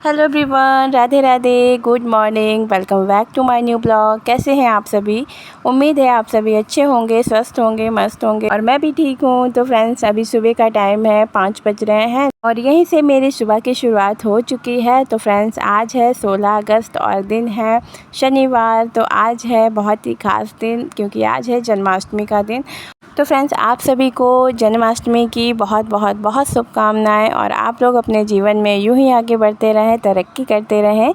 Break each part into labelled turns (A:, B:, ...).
A: Hello everyone, Radhe Radhe, good morning, welcome back to my new blog. कैसे हैं आप सभी? उम्मीद है आप सभी अच्छे होंगे, स्वस्थ होंगे, मस्त होंगे और मैं भी ठीक हूँ। तो फ्रेंड्स, अभी सुबह का टाइम है, 5 बज रहे हैं और यहीं से मेरी सुबह की शुरुआत हो चुकी है। तो फ्रेंड्स, आज है 16 अगस्त और दिन है शनिवार। तो आज है बहुत ही ख़ास दिन क्योंकि आज है जन्माष्टमी का दिन। तो फ्रेंड्स, आप सभी को जन्माष्टमी की बहुत बहुत बहुत शुभकामनाएं और आप लोग अपने जीवन में यूं ही आगे बढ़ते रहें, तरक्की करते रहें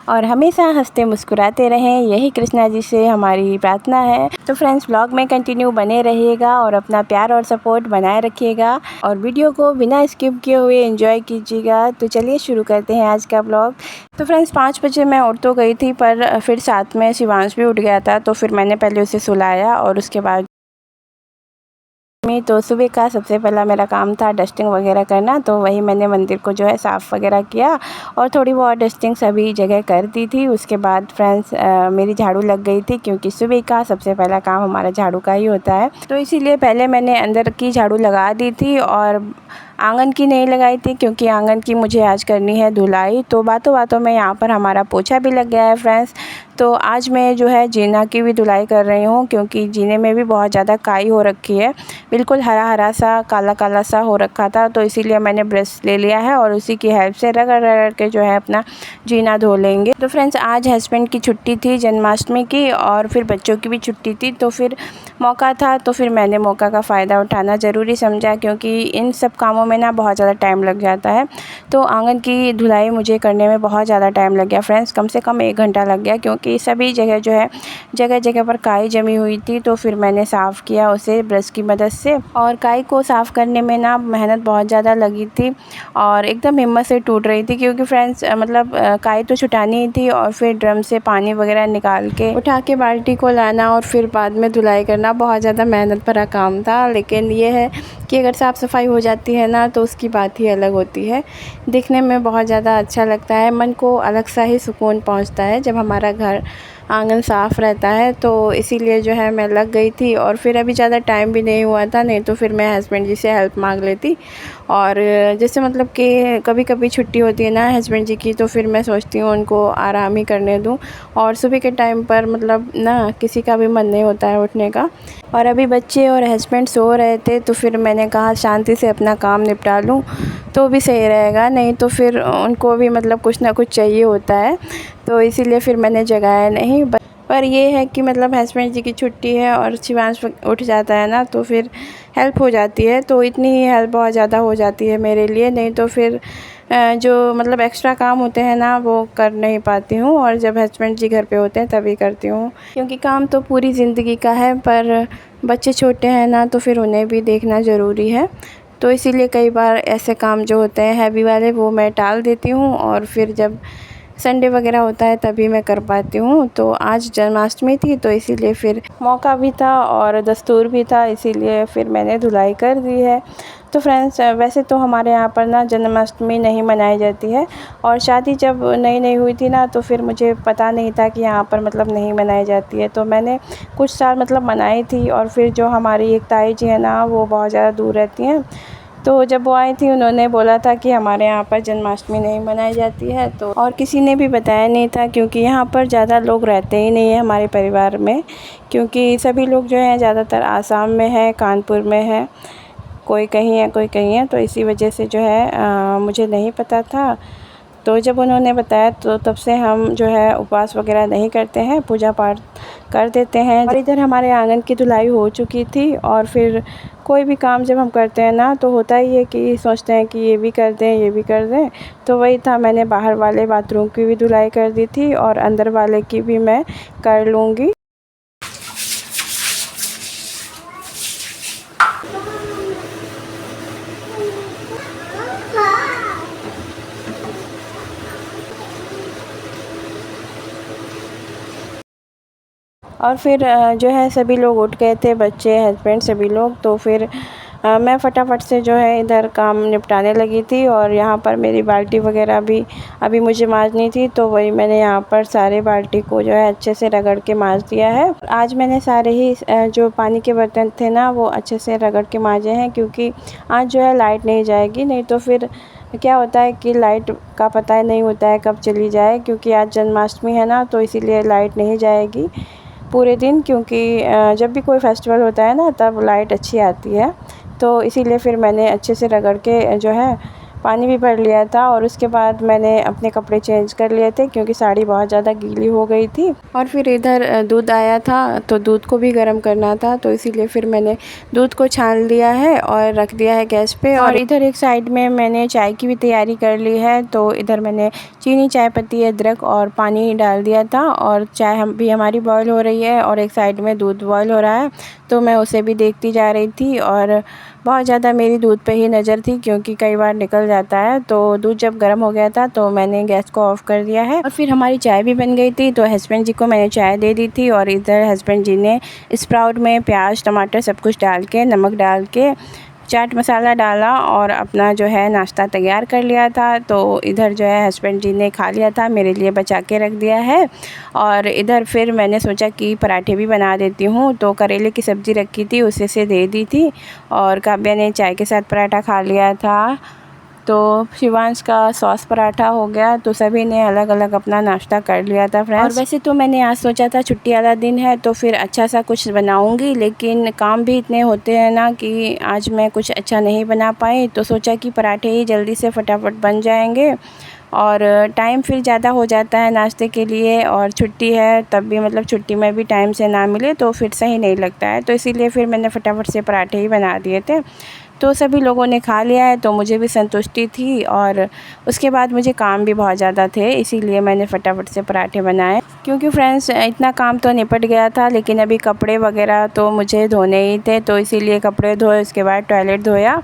A: और हमेशा हंसते मुस्कुराते रहें, यही कृष्णा जी से हमारी प्रार्थना है। तो फ्रेंड्स, ब्लॉग में कंटिन्यू बने रहिएगा और अपना प्यार और सपोर्ट बनाए रखिएगा और वीडियो को बिना स्किप किए हुए एंजॉय कीजिएगा। तो चलिए शुरू करते हैं आज का ब्लॉग। तो फ्रेंड्स, 5 बजे मैं उठ तो गई थी, पर फिर साथ में शिवांश भी उठ गया था। तो फिर मैंने पहले उसे सुलाया और उसके बाद तो सुबह का सबसे पहला मेरा काम था डस्टिंग वगैरह करना। तो वही मैंने मंदिर को जो है साफ़ वगैरह किया और थोड़ी बहुत डस्टिंग सभी जगह कर दी थी। उसके बाद फ्रेंड्स, मेरी झाड़ू लग गई थी क्योंकि सुबह का सबसे पहला काम हमारा झाड़ू का ही होता है। तो इसीलिए पहले मैंने अंदर की झाड़ू लगा दी थी और आंगन की नहीं लगाई थी क्योंकि आंगन की मुझे आज करनी है धुलाई। तो बातों बातों में यहाँ पर हमारा पोछा भी लग गया है फ्रेंड्स। तो आज मैं जो है जीना की भी धुलाई कर रही हूँ क्योंकि जीने में भी बहुत ज़्यादा काई हो रखी है, बिल्कुल हरा हरा सा काला काला सा हो रखा था। तो इसीलिए मैंने ब्रश ले लिया है और उसी की हेल्प से रगड़ रगड़ के जो है अपना जीना धो लेंगे। तो फ्रेंड्स, आज हस्बैंड की छुट्टी थी जन्माष्टमी की और फिर बच्चों की भी छुट्टी थी। तो फिर मौका था, तो फिर मैंने मौका का फ़ायदा उठाना ज़रूरी समझा क्योंकि इन सब कामों में ना बहुत ज़्यादा टाइम लग जाता है। तो आंगन की धुलाई मुझे करने में बहुत ज़्यादा टाइम लग गया फ्रेंड्स, कम से कम 1 घंटा लग गया क्योंकि सभी जगह जो है जगह जगह पर काई जमी हुई थी। तो फिर मैंने साफ़ किया उसे ब्रश की मदद से और काई को साफ़ करने में ना मेहनत बहुत ज़्यादा लगी थी और एकदम हिम्मत से टूट रही थी क्योंकि फ्रेंड्स मतलब काई तो छुटानी ही थी और फिर ड्रम से पानी वगैरह निकाल के उठा के बाल्टी को लाना और फिर बाद में धुलाई करना बहुत ज़्यादा मेहनत भरा काम था। लेकिन ये है कि अगर साफ़ सफाई हो जाती है ना तो उसकी बात ही अलग होती है, दिखने में बहुत ज़्यादा अच्छा लगता है, मन को अलग सा ही सुकून पहुंचता है जब हमारा घर आंगन साफ़ रहता है। तो इसीलिए जो है मैं लग गई थी और फिर अभी ज़्यादा टाइम भी नहीं हुआ था, नहीं तो फिर मैं हस्बैंड जी से हेल्प मांग लेती। और जैसे मतलब कि कभी कभी छुट्टी होती है ना हस्बैंड जी की, तो फिर मैं सोचती हूँ उनको आराम ही करने दूँ और सुबह के टाइम पर मतलब ना किसी का भी मन नहीं होता है उठने का। और अभी बच्चे और हस्बैंड सो रहे थे तो फिर मैंने कहा शांति से अपना काम निपटा लूँ तो भी सही रहेगा, नहीं तो फिर उनको भी मतलब कुछ ना कुछ चाहिए होता है। तो इसीलिए फिर मैंने जगाया नहीं। पर ये है कि मतलब हस्बैंड जी की छुट्टी है और शिवांश उठ जाता है ना तो फिर हेल्प हो जाती है। तो इतनी ही हेल्प बहुत ज़्यादा हो जाती है मेरे लिए, नहीं तो फिर जो मतलब एक्स्ट्रा काम होते हैं ना वो कर नहीं पाती हूँ और जब हस्बैंड जी घर पे होते हैं तभी करती हूँ क्योंकि काम तो पूरी ज़िंदगी का है, पर बच्चे छोटे हैं ना तो फिर उन्हें भी देखना ज़रूरी है। तो इसीलिए कई बार ऐसे काम जो होते हैं हैवी वाले वो मैं टाल देती हूँ और फिर जब संडे वगैरह होता है तभी मैं कर पाती हूँ। तो आज जन्माष्टमी थी तो इसीलिए फिर मौका भी था और दस्तूर भी था, इसीलिए फिर मैंने धुलाई कर दी है। तो फ्रेंड्स, वैसे तो हमारे यहाँ पर ना जन्माष्टमी नहीं मनाई जाती है और शादी जब नई नई हुई थी ना तो फिर मुझे पता नहीं था कि यहाँ पर मतलब नहीं मनाई जाती है। तो मैंने कुछ साल मतलब मनाई थी और फिर जो हमारी एक ताई जी है ना वो बहुत ज़्यादा दूर रहती हैं, तो जब वो आई थी उन्होंने बोला था कि हमारे यहाँ पर जन्माष्टमी नहीं मनाई जाती है। तो और किसी ने भी बताया नहीं था क्योंकि यहाँ पर ज़्यादा लोग रहते ही नहीं है हमारे परिवार में, क्योंकि सभी लोग जो हैं ज़्यादातर आसाम में है, कानपुर में है, कोई कहीं है कोई कहीं है। तो इसी वजह से जो है मुझे नहीं पता था। तो जब उन्होंने बताया तो तब से हम जो है उपवास वगैरह नहीं करते हैं, पूजा पाठ कर देते हैं। और इधर हमारे आंगन की धुलाई हो चुकी थी और फिर कोई भी काम जब हम करते हैं ना तो होता ही है कि सोचते हैं कि ये भी कर दें ये भी कर दें। तो वही था, मैंने बाहर वाले बाथरूम की भी धुलाई कर दी थी और अंदर वाले की भी मैं कर लूँगी। और फिर जो है सभी लोग उठ गए थे, बच्चे हस्बैंड सभी लोग। तो फिर मैं फटाफट से जो है इधर काम निपटाने लगी थी और यहाँ पर मेरी बाल्टी वगैरह भी अभी मुझे मांजनी थी, तो वही मैंने यहाँ पर सारे बाल्टी को जो है अच्छे से रगड़ के मांज दिया है। आज मैंने सारे ही जो पानी के बर्तन थे ना वो अच्छे से रगड़ के मांजे हैं क्योंकि आज जो है लाइट नहीं जाएगी, नहीं तो फिर क्या होता है कि लाइट का पता ही नहीं होता है कब चली जाए, क्योंकि आज जन्माष्टमी है ना, तो इसीलिए लाइट नहीं जाएगी पूरे दिन, क्योंकि जब भी कोई फेस्टिवल होता है ना तब लाइट अच्छी आती है। तो इसीलिए फिर मैंने अच्छे से रगड़ के जो है पानी भी भर लिया था, और उसके बाद मैंने अपने कपड़े चेंज कर लिए थे क्योंकि साड़ी बहुत ज़्यादा गीली हो गई थी। और फिर इधर दूध आया था तो दूध को भी गर्म करना था, तो इसीलिए फिर मैंने दूध को छान लिया है और रख दिया है गैस पे। और इधर एक साइड में मैंने चाय की भी तैयारी कर ली है। तो इधर मैंने चीनी, चाय पत्ती, अदरक और पानी डाल दिया था, और चाय हमारी बॉयल हो रही है और एक साइड में दूध बॉयल हो रहा है, तो मैं उसे भी देखती जा रही थी। और बहुत ज़्यादा मेरी दूध पे ही नज़र थी क्योंकि कई बार निकल जाता है। तो दूध जब गर्म हो गया था तो मैंने गैस को ऑफ़ कर दिया है, और फिर हमारी चाय भी बन गई थी। तो हस्बैंड जी को मैंने चाय दे दी थी, और इधर हस्बैंड जी ने स्प्राउट में प्याज, टमाटर सब कुछ डाल के, नमक डाल के, चाट मसाला डाला और अपना जो है नाश्ता तैयार कर लिया था। तो इधर जो है हस्बैंड जी ने खा लिया था, मेरे लिए बचा के रख दिया है। और इधर फिर मैंने सोचा कि पराठे भी बना देती हूँ, तो करेले की सब्ज़ी रखी थी उसे से दे दी थी, और काव्या ने चाय के साथ पराठा खा लिया था। तो शिवांश का सॉस पराठा हो गया। तो सभी ने अलग अलग अपना नाश्ता कर लिया था फ्रेंड्स। और वैसे तो मैंने आज सोचा था छुट्टी वाला दिन है तो फिर अच्छा सा कुछ बनाऊंगी, लेकिन काम भी इतने होते हैं ना कि आज मैं कुछ अच्छा नहीं बना पाई। तो सोचा कि पराठे ही जल्दी से फटाफट बन जाएंगे, और टाइम फिर ज़्यादा हो जाता है नाश्ते के लिए, और छुट्टी है तब भी मतलब छुट्टी में भी टाइम से ना मिले तो फिर सही नहीं लगता है। तो इसीलिए फिर मैंने फटाफट से पराठे ही बना दिए थे। तो सभी लोगों ने खा लिया है तो मुझे भी संतुष्टि थी, और उसके बाद मुझे काम भी बहुत ज़्यादा थे, इसीलिए मैंने फटाफट से पराठे बनाए। क्योंकि फ्रेंड्स इतना काम तो निपट गया था, लेकिन अभी कपड़े वगैरह तो मुझे धोने ही थे, तो इसीलिए कपड़े धोए, उसके बाद टॉयलेट धोया,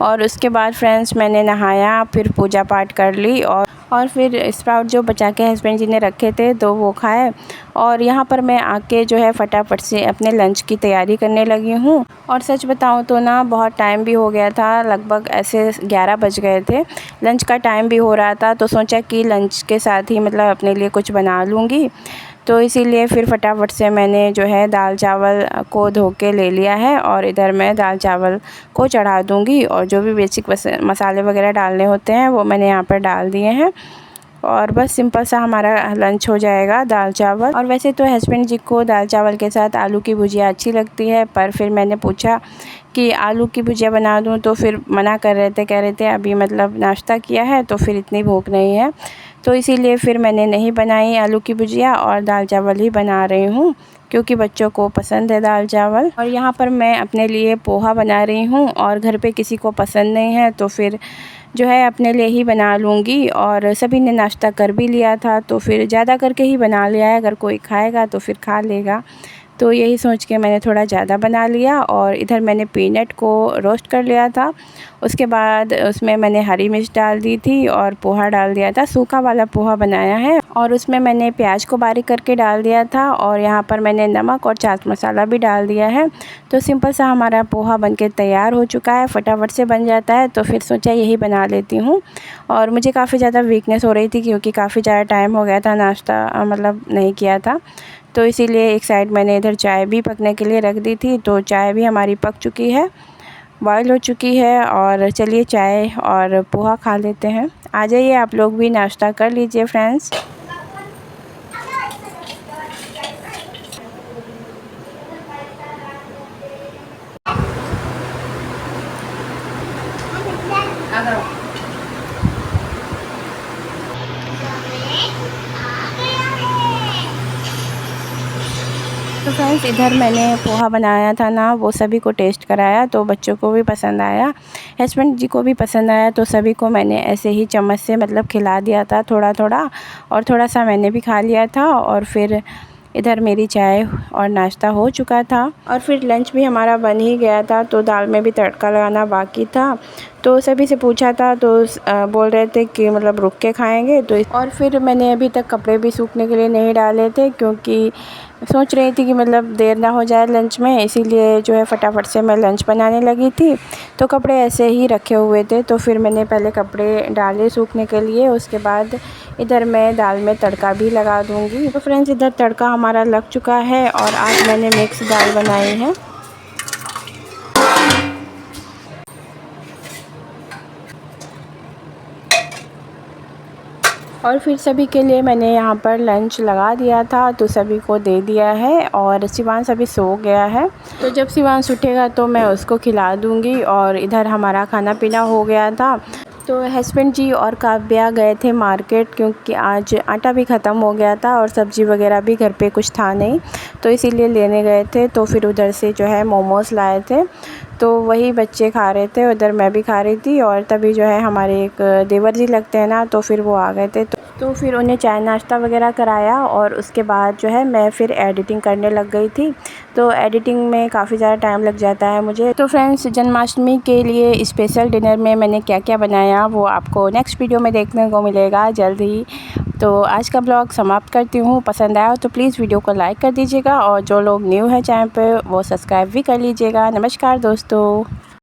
A: और उसके बाद फ्रेंड्स मैंने नहाया, फिर पूजा पाठ कर ली, और फिर स्प्राउट जो बचा के हस्बैंड जी ने रखे थे तो वो खाए। और यहाँ पर मैं आके जो है फटाफट से अपने लंच की तैयारी करने लगी हूँ। और सच बताऊँ तो ना बहुत टाइम भी हो गया था, लगभग ऐसे 11 बज गए थे, लंच का टाइम भी हो रहा था। तो सोचा कि लंच के साथ ही मतलब अपने लिए कुछ बना लूँगी, तो इसीलिए फिर फटाफट से मैंने जो है दाल चावल को धो के ले लिया है, और इधर मैं दाल चावल को चढ़ा दूँगी, और जो भी बेसिक मसाले वगैरह डालने होते हैं वो मैंने यहाँ पर डाल दिए हैं, और बस सिंपल सा हमारा लंच हो जाएगा दाल चावल। और वैसे तो हस्बैंड जी को दाल चावल के साथ आलू की भुजिया अच्छी लगती है, पर फिर मैंने पूछा कि आलू की भुजिया बना दूं, तो फिर मना कर रहे थे, कह रहे थे अभी मतलब नाश्ता किया है तो फिर इतनी भूख नहीं है। तो इसीलिए फिर मैंने नहीं बनाई आलू की भुजिया, और दाल चावल ही बना रही हूँ क्योंकि बच्चों को पसंद है दाल चावल। और यहाँ पर मैं अपने लिए पोहा बना रही हूँ, और घर पे किसी को पसंद नहीं है तो फिर जो है अपने लिए ही बना लूँगी। और सभी ने नाश्ता कर भी लिया था तो फिर ज़्यादा करके ही बना लिया है, अगर कोई खाएगा तो फिर खा लेगा। तो यही सोच के मैंने थोड़ा ज़्यादा बना लिया। और इधर मैंने पीनट को रोस्ट कर लिया था, उसके बाद उसमें मैंने हरी मिर्च डाल दी थी और पोहा डाल दिया था, सूखा वाला पोहा बनाया है। और उसमें मैंने प्याज को बारीक करके डाल दिया था, और यहाँ पर मैंने नमक और चाट मसाला भी डाल दिया है। तो सिंपल सा हमारा पोहा बनके तैयार हो चुका है, फटाफट से बन जाता है। तो फिर सोचा यही बना लेती हूँ। और मुझे काफ़ी ज़्यादा वीकनेस हो रही थी क्योंकि काफ़ी ज़्यादा टाइम हो गया था नाश्ता मतलब नहीं किया था, तो इसीलिए एक साइड मैंने इधर चाय भी पकने के लिए रख दी थी। तो चाय भी हमारी पक चुकी है, बॉयल हो चुकी है। और चलिए चाय और पोहा खा लेते हैं। आ जाइए आप लोग भी नाश्ता कर लीजिए फ्रेंड्स। तो फ्रेंड्स इधर मैंने पोहा बनाया था ना, वो सभी को टेस्ट कराया तो बच्चों को भी पसंद आया, हस्बैंड जी को भी पसंद आया। तो सभी को मैंने ऐसे ही चम्मच से मतलब खिला दिया था थोड़ा थोड़ा, और थोड़ा सा मैंने भी खा लिया था। और फिर इधर मेरी चाय और नाश्ता हो चुका था, और फिर लंच भी हमारा बन ही गया था। तो दाल में भी तड़का लगाना बाकी था, तो सभी से पूछा था तो बोल रहे थे कि मतलब रुक के खाएंगे। तो और फिर मैंने अभी तक कपड़े भी सूखने के लिए नहीं डाले थे क्योंकि सोच रही थी कि मतलब देर ना हो जाए लंच में, इसीलिए जो है फटाफट से मैं लंच बनाने लगी थी। तो कपड़े ऐसे ही रखे हुए थे, तो फिर मैंने पहले कपड़े डाले सूखने के लिए, उसके बाद इधर मैं दाल में तड़का भी लगा दूंगी। तो फ्रेंड्स इधर तड़का हमारा लग चुका है, और आज मैंने मिक्स दाल बनाई है। और फिर सभी के लिए मैंने यहाँ पर लंच लगा दिया था, तो सभी को दे दिया है। और शिवांश अभी सो गया है, तो जब शिवांश उठेगा तो मैं उसको खिला दूँगी। और इधर हमारा खाना पीना हो गया था। तो हस्बैंड जी और काव्या गए थे मार्केट, क्योंकि आज आटा भी ख़त्म हो गया था और सब्ज़ी वगैरह भी घर पे कुछ था नहीं, तो इसीलिए लेने गए थे। तो फिर उधर से जो है मोमोज़ लाए थे, तो वही बच्चे खा रहे थे, उधर मैं भी खा रही थी। और तभी जो है हमारे एक देवर जी लगते हैं ना, तो फिर वो आ गए थे, तो फिर उन्हें चाय नाश्ता वगैरह कराया। और उसके बाद जो है मैं फिर एडिटिंग करने लग गई थी। तो एडिटिंग में काफ़ी ज़्यादा टाइम लग जाता है मुझे। तो फ्रेंड्स, जन्माष्टमी के लिए स्पेशल डिनर में मैंने क्या क्या बनाया वो आपको नेक्स्ट वीडियो में देखने को मिलेगा जल्द ही। तो आज का ब्लॉग समाप्त करती हूँ। पसंद आया तो प्लीज़ वीडियो को लाइक कर दीजिएगा, और जो लोग न्यू है चैनल पे वो सब्सक्राइब भी कर लीजिएगा। नमस्कार दोस्तों।